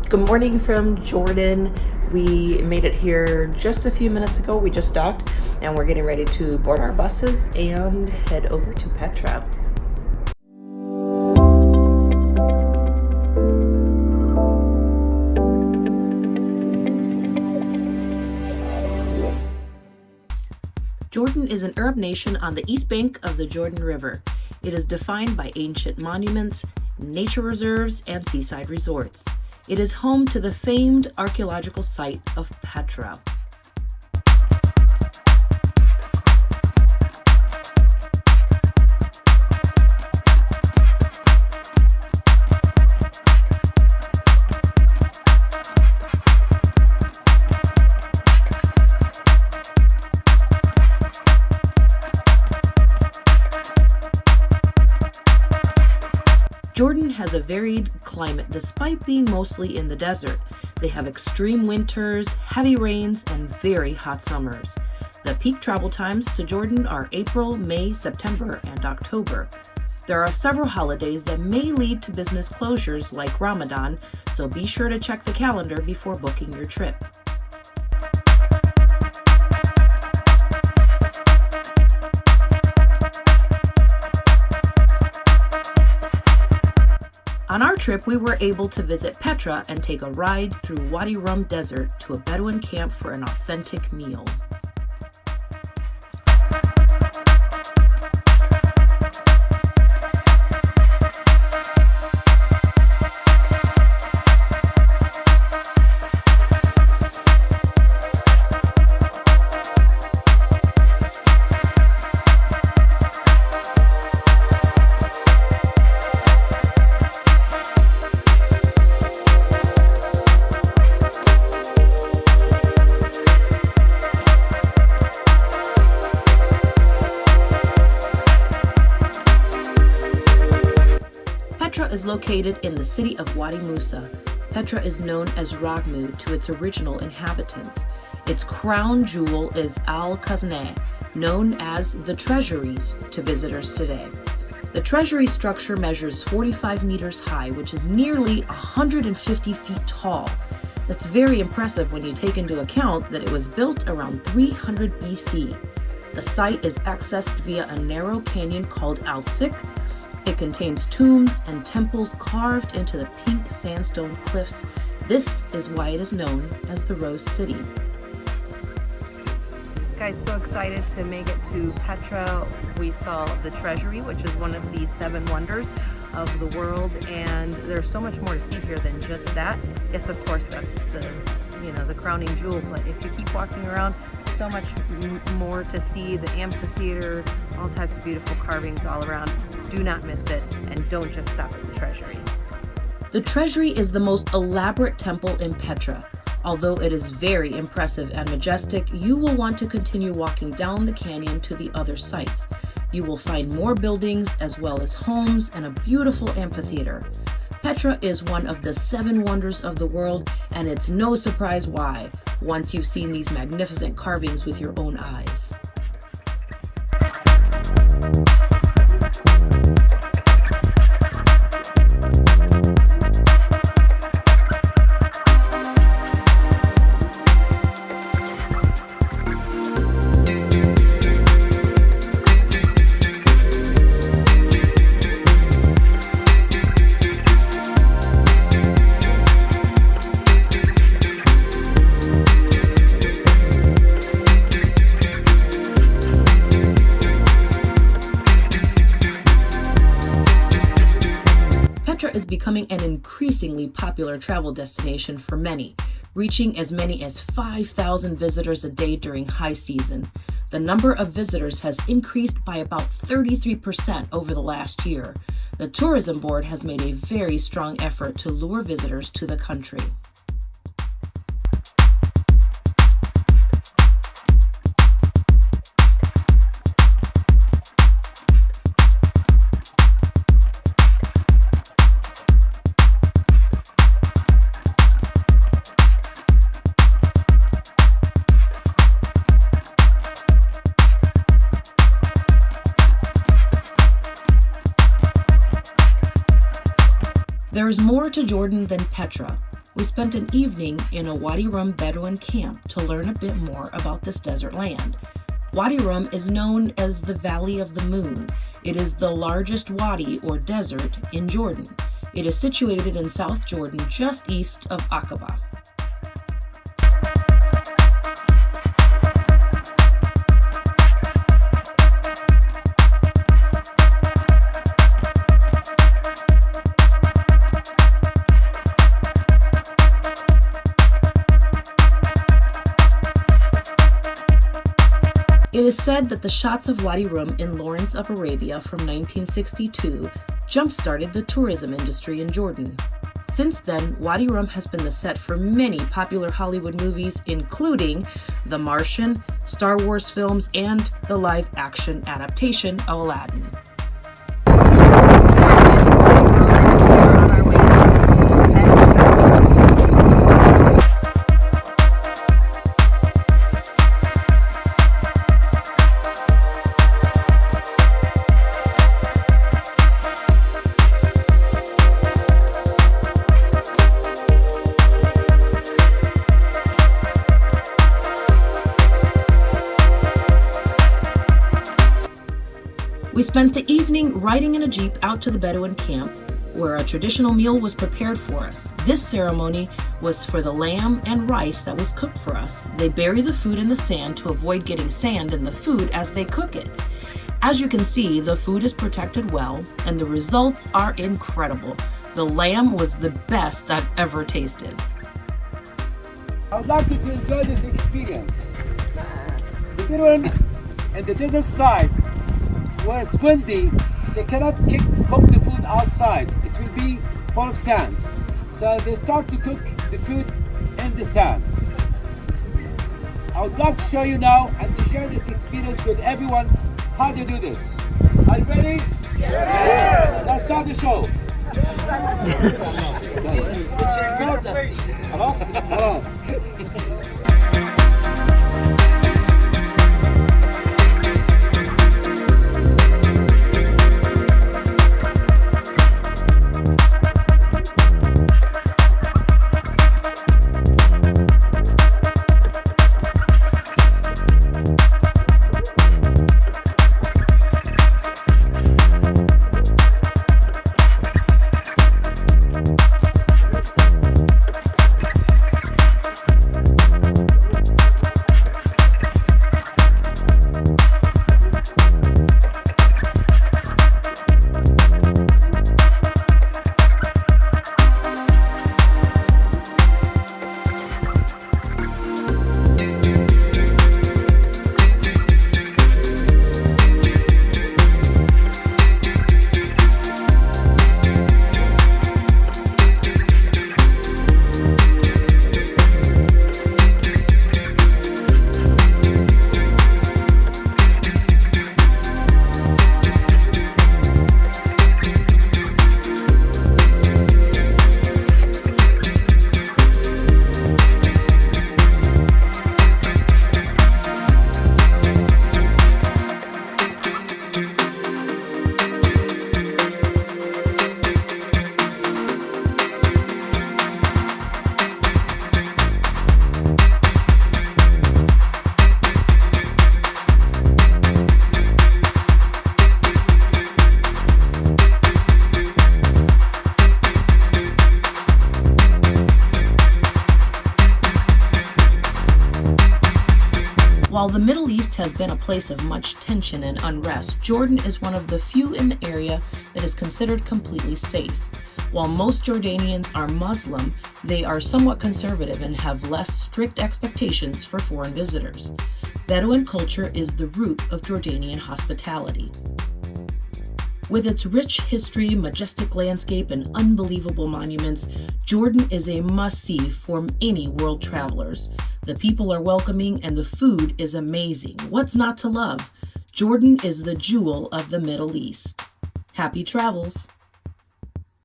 Good morning from Jordan. We made it here just a few minutes ago. We just docked and we're getting ready to board our buses and head over to Petra. Jordan is an Arab nation on the east bank of the Jordan River. It is defined by ancient monuments, nature reserves, and seaside resorts. It is home to the famed archaeological site of Petra. Jordan has a varied climate despite being mostly in the desert. They have extreme winters, heavy rains, and very hot summers. The peak travel times to Jordan are April, May, September, and October. There are several holidays that may lead to business closures like Ramadan, so be sure to check the calendar before booking your trip. On our trip, we were able to visit Petra and take a ride through Wadi Rum desert to a Bedouin camp for an authentic meal. Petra is located in the city of Wadi Musa. Petra is known as Ragmu to its original inhabitants. Its crown jewel is Al Khazneh, known as the Treasuries to visitors today. The treasury structure measures 45 meters high, which is nearly 150 feet tall. That's very impressive when you take into account that it was built around 300 BC. The site is accessed via a narrow canyon called Al-Sik. It contains tombs and temples carved into the pink sandstone cliffs. This is why it is known as the Rose City. Guys, so excited to make it to Petra. We saw the Treasury, which is one of the 7 wonders of the world, and there's so much more to see here than just that. Yes, of course, that's the crowning jewel, but if you keep walking around, so much more to see. The amphitheater, all types of beautiful carvings all around. Do not miss it, and don't just stop at the Treasury. The Treasury is the most elaborate temple in Petra. Although it is very impressive and majestic, you will want to continue walking down the canyon to the other sites. You will find more buildings as well as homes and a beautiful amphitheater. Petra is one of the 7 wonders of the world, and it's no surprise why, once you've seen these magnificent carvings with your own eyes. Petra is becoming an increasingly popular travel destination for many, reaching as many as 5,000 visitors a day during high season. The number of visitors has increased by about 33% over the last year. The Tourism Board has made a very strong effort to lure visitors to the country. There is more to Jordan than Petra. we spent an evening in a Wadi Rum Bedouin camp to learn a bit more about this desert land. Wadi Rum is known as the Valley of the Moon. It is the largest wadi or desert in Jordan. It is situated in South Jordan, just east of Aqaba. It is said that the shots of Wadi Rum in Lawrence of Arabia from 1962 jump-started the tourism industry in Jordan. Since then, Wadi Rum has been the set for many popular Hollywood movies, including The Martian, Star Wars films, and the live-action adaptation of Aladdin. We spent the evening riding in a jeep out to the Bedouin camp, where a traditional meal was prepared for us. This ceremony was for the lamb and rice that was cooked for us. They bury the food in the sand to avoid getting sand in the food as they cook it. As you can see, the food is protected well, and the results are incredible. The lamb was the best I've ever tasted. I would like you to enjoy this experience. The Bedouin and the desert side, where it's windy, they cannot cook the food outside. It will be full of sand. So they start to cook the food in the sand. I would like to show you now and to share this experience with everyone how to do this. Are you ready? Yes! Let's start the show. Which is more dusty. Hello? While the Middle East has been a place of much tension and unrest, Jordan is one of the few in the area that is considered completely safe. While most Jordanians are Muslim, they are somewhat conservative and have less strict expectations for foreign visitors. Bedouin culture is the root of Jordanian hospitality. With its rich history, majestic landscape, and unbelievable monuments, Jordan is a must-see for any world travelers. The people are welcoming and the food is amazing. What's not to love? Jordan is the jewel of the Middle East. Happy travels!